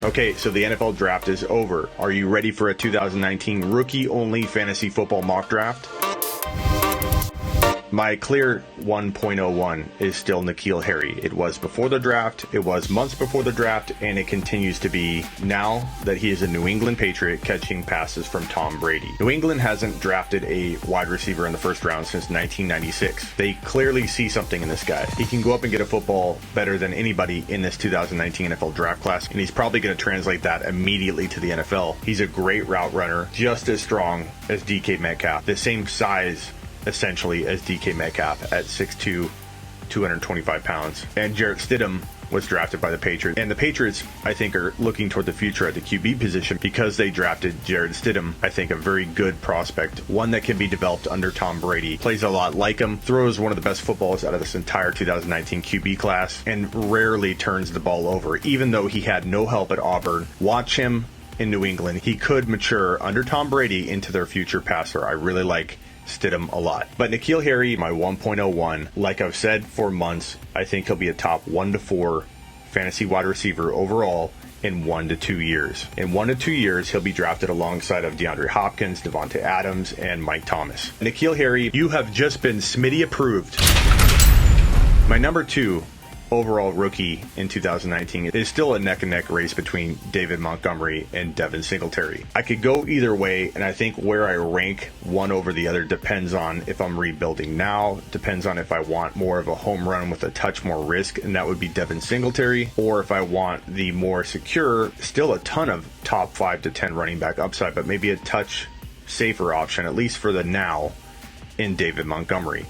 Okay, so the NFL draft is over. Are you ready for a 2019 rookie-only fantasy football mock draft? My clear 1.01 is still NKeal Harry. It was before the draft, it was months before the draft, and it continues to be now that he is a New England Patriot catching passes from Tom Brady. New England hasn't drafted a wide receiver in the first round since 1996. They clearly see something in this guy. He can go up and get a football better than anybody in this 2019 NFL draft class, and he's probably going to translate that immediately to the NFL. He's a great route runner, just as strong as DK Metcalf, the same size essentially as DK Metcalf at 6'2", 225 pounds. And Jarrett Stidham was drafted by the Patriots. And the Patriots, I think, are looking toward the future at the QB position because they drafted Jarrett Stidham. I think a very good prospect, one that can be developed under Tom Brady. Plays a lot like him, throws one of the best footballs out of this entire 2019 QB class, and rarely turns the ball over, even though he had no help at Auburn. Watch him in New England. He could mature under Tom Brady into their future passer. I really like Stidham a lot. But NKeal Harry, my 1.01, like I've said for months, I think he'll be a top 1 to 4 fantasy wide receiver overall in 1 to 2 years. In 1 to 2 years, he'll be drafted alongside of DeAndre Hopkins, Devontae Adams, and Mike Thomas. NKeal Harry, you have just been Smitty approved. My number 2 overall rookie in 2019 is still a neck-and-neck race between David Montgomery and Devin Singletary. I could go either way, and I think where I rank one over the other depends on if I'm rebuilding now, depends on if I want more of a home run with a touch more risk, and that would be Devin Singletary, or if I want the more secure, still a ton of top 5 to 10 running back upside, but maybe a touch safer option, at least for the now, in David Montgomery.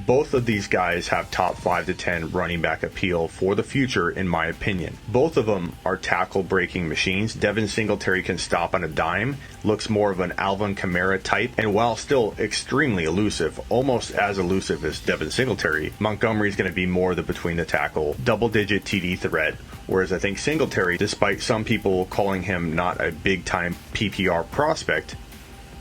Both of these guys have top 5 to 10 running back appeal for the future, in my opinion. Both of them are tackle-breaking machines. Devin Singletary can stop on a dime, looks more of an Alvin Kamara type, and while still extremely elusive, almost as elusive as Devin Singletary, Montgomery's going to be more the between-the-tackle, double-digit TD threat, whereas I think Singletary, despite some people calling him not a big-time PPR prospect,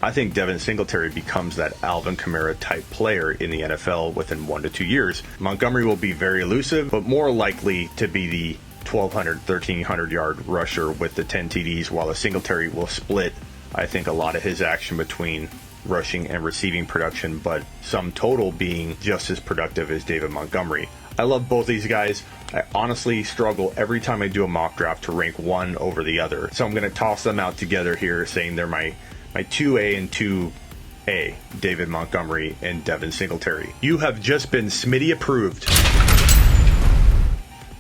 I think Devin Singletary becomes that Alvin Kamara type player in the NFL within 1 to 2 years. Montgomery will be very elusive, but more likely to be the 1,200, 1,300 yard rusher with the 10 TDs, while a Singletary will split, I think, a lot of his action between rushing and receiving production, but sum total being just as productive as David Montgomery. I love both these guys. I honestly struggle every time I do a mock draft to rank one over the other. So I'm going to toss them out together here, saying they're my 2A and 2A, David Montgomery and Devin Singletary. You have just been Smitty approved.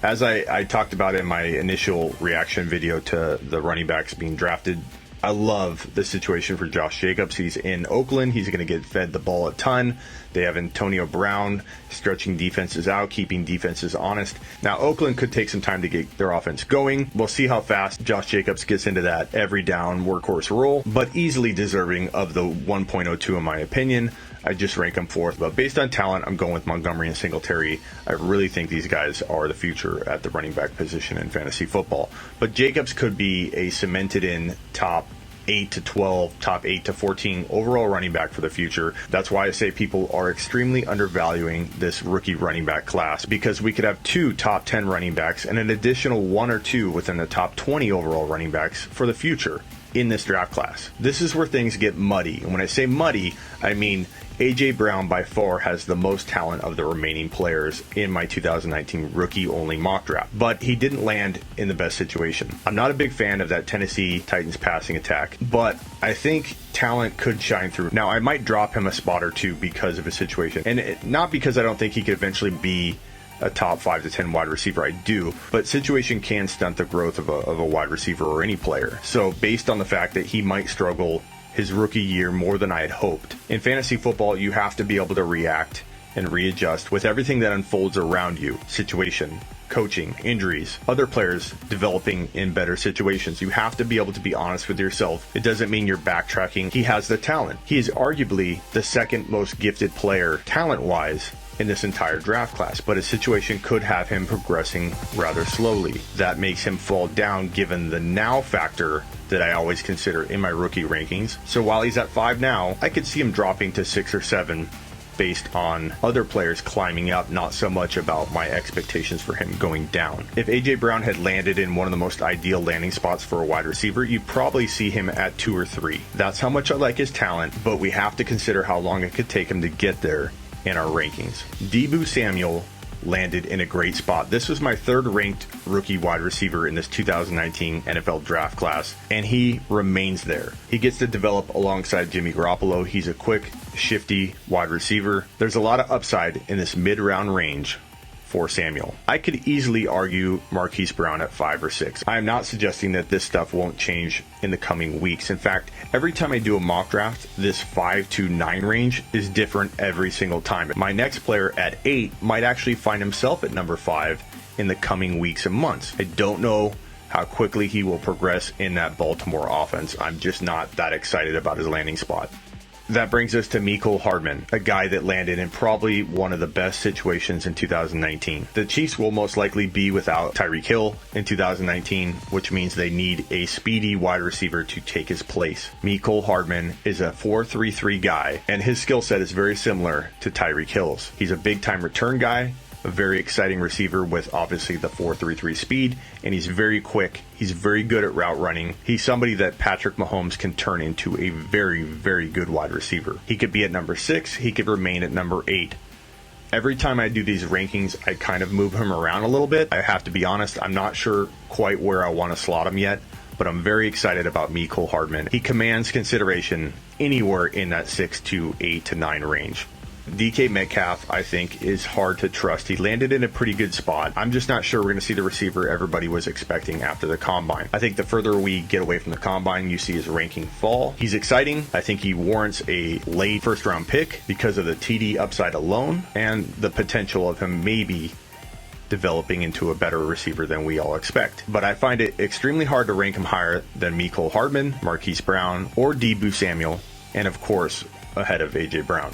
As I talked about in my initial reaction video to the running backs being drafted, I love the situation for Josh Jacobs. He's in Oakland. He's going to get fed the ball a ton. They have Antonio Brown stretching defenses out, keeping defenses honest. Now, Oakland could take some time to get their offense going. We'll see how fast Josh Jacobs gets into that every down workhorse role, but easily deserving of the 1.02 in my opinion. I just rank them fourth, but based on talent, I'm going with Montgomery and Singletary. I really think these guys are the future at the running back position in fantasy football. But Jacobs could be a cemented in top 8 to 12, top 8 to 14 overall running back for the future. That's why I say people are extremely undervaluing this rookie running back class, because we could have 2 top 10 running backs and an additional 1 or 2 within the top 20 overall running backs for the future in this draft class. This is where things get muddy. And when I say muddy, I mean A.J. Brown by far has the most talent of the remaining players in my 2019 rookie-only mock draft, but he didn't land in the best situation. I'm not a big fan of that Tennessee Titans passing attack, but I think talent could shine through. Now, I might drop him a spot or two because of his situation, and not because I don't think he could eventually be a top 5 to 10 wide receiver. I do, but situation can stunt the growth of a wide receiver or any player. So based on the fact that he might struggle his rookie year more than I had hoped. In fantasy football, you have to be able to react and readjust with everything that unfolds around you. Situation, coaching, injuries, other players developing in better situations. You have to be able to be honest with yourself. It doesn't mean you're backtracking. He has the talent. He is arguably the second most gifted player talent-wise in this entire draft class, but his situation could have him progressing rather slowly. That makes him fall down given the now factor that I always consider in my rookie rankings. So while he's at 5 now, I could see him dropping to 6 or 7 based on other players climbing up, not so much about my expectations for him going down. If A.J. Brown had landed in one of the most ideal landing spots for a wide receiver, you'd probably see him at 2 or 3. That's how much I like his talent, but we have to consider how long it could take him to get there in our rankings. Deebo Samuel landed in a great spot. This was my 3rd ranked rookie wide receiver in this 2019 NFL draft class, and he remains there. He gets to develop alongside Jimmy Garoppolo. He's a quick, shifty wide receiver. There's a lot of upside in this mid-round range for Samuel. I could easily argue Marquise Brown at 5 or 6. I am not suggesting that this stuff won't change in the coming weeks. In fact, every time I do a mock draft, this 5 to 9 range is different every single time. My next player at 8 might actually find himself at number 5 in the coming weeks and months. I don't know how quickly he will progress in that Baltimore offense. I'm just not that excited about his landing spot. That brings us to Mecole Hardman, a guy that landed in probably one of the best situations in 2019. The Chiefs will most likely be without Tyreek Hill in 2019, which means they need a speedy wide receiver to take his place. Mecole Hardman is a 4.33 guy, and his skill set is very similar to Tyreek Hill's. He's a big-time return guy, a very exciting receiver with obviously the 4.33 speed, and he's very quick. He's very good at route running. He's somebody that Patrick Mahomes can turn into a very, very good wide receiver. He could be at number 6. He could remain at number 8. Every time I do these rankings, I kind of move him around a little bit. I have to be honest, I'm not sure quite where I want to slot him yet, but I'm very excited about Mecole Hardman. He commands consideration anywhere in that 6 to 8 to 9 range. DK Metcalf, I think, is hard to trust. He landed in a pretty good spot. I'm just not sure we're going to see the receiver everybody was expecting after the combine. I think the further we get away from the combine, you see his ranking fall. He's exciting. I think he warrants a late first-round pick because of the TD upside alone and the potential of him maybe developing into a better receiver than we all expect. But I find it extremely hard to rank him higher than Mecole Hardman, Marquise Brown, or Deebo Samuel, and of course, ahead of A.J. Brown.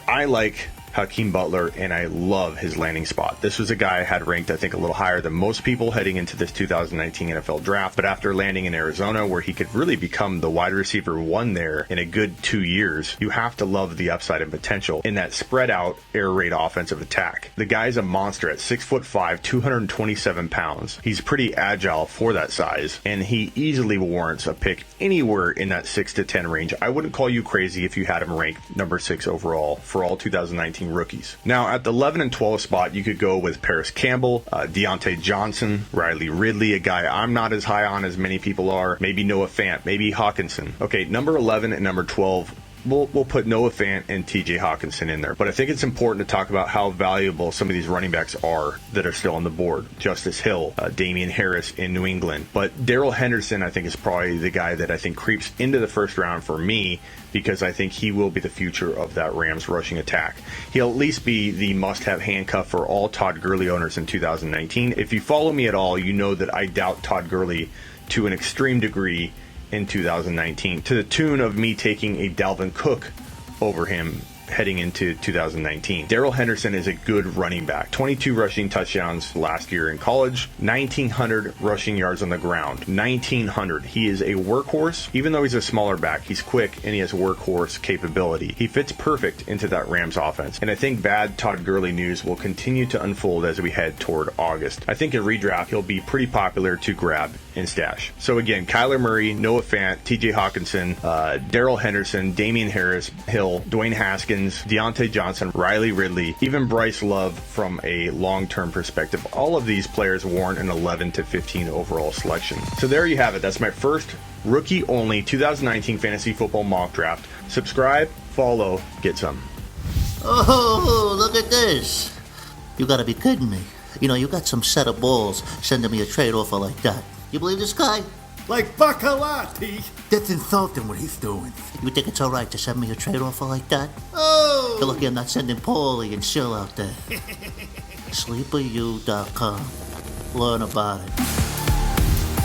I like Hakeem Butler, and I love his landing spot. This was a guy I had ranked, I think, a little higher than most people heading into this 2019 NFL draft, but after landing in Arizona, where he could really become the wide receiver 1 there in a good 2 years, you have to love the upside and potential in that spread-out, air raid offensive attack. The guy's a monster at 6'5", 227 pounds. He's pretty agile for that size, and he easily warrants a pick anywhere in that 6 to 10 range. I wouldn't call you crazy if you had him ranked number 6 overall for all 2019 rookies. Now, at the 11 and 12 spot, you could go with Paris Campbell, Deontay Johnson, Ridley, a guy I'm not as high on as many people are, maybe Noah Fant, maybe Hockenson. Okay, number 11 and number 12, we'll put Noah Fant and TJ Hockenson in there. But I think it's important to talk about how valuable some of these running backs are that are still on the board. Justice Hill, Damian Harris in New England. But Darrell Henderson, I think, is probably the guy that I think creeps into the first round for me, because I think he will be the future of that Rams rushing attack. He'll at least be the must-have handcuff for all Todd Gurley owners in 2019. If you follow me at all, you know that I doubt Todd Gurley to an extreme degree in 2019, to the tune of me taking a Dalvin Cook over him heading into 2019. Darrell Henderson is a good running back. 22 rushing touchdowns last year in college, 1,900 rushing yards on the ground. 1,900. He is a workhorse. Even though he's a smaller back, he's quick and he has workhorse capability. He fits perfect into that Rams offense. And I think bad Todd Gurley news will continue to unfold as we head toward August. I think in redraft, he'll be pretty popular to grab and stash. So again, Kyler Murray, Noah Fant, TJ Hockenson, Darrell Henderson, Damian Harris, Hill, Dwayne Haskins, Deontay Johnson, Ridley, even Bryce Love from a long-term perspective. All of these players warrant an 11 to 15 overall selection. So there you have it. That's my first rookie-only 2019 fantasy football mock draft. Subscribe, follow, get some. Oh, look at this. You gotta be kidding me. You know, you got some set of balls sending me a trade offer like that. You believe this guy? Like Bacalati. That's insulting what he's doing. You think it's alright to send me a trade offer like that? Oh! You're lucky I'm not sending Paulie and Shill out there. Sleeperu.com. Learn about it.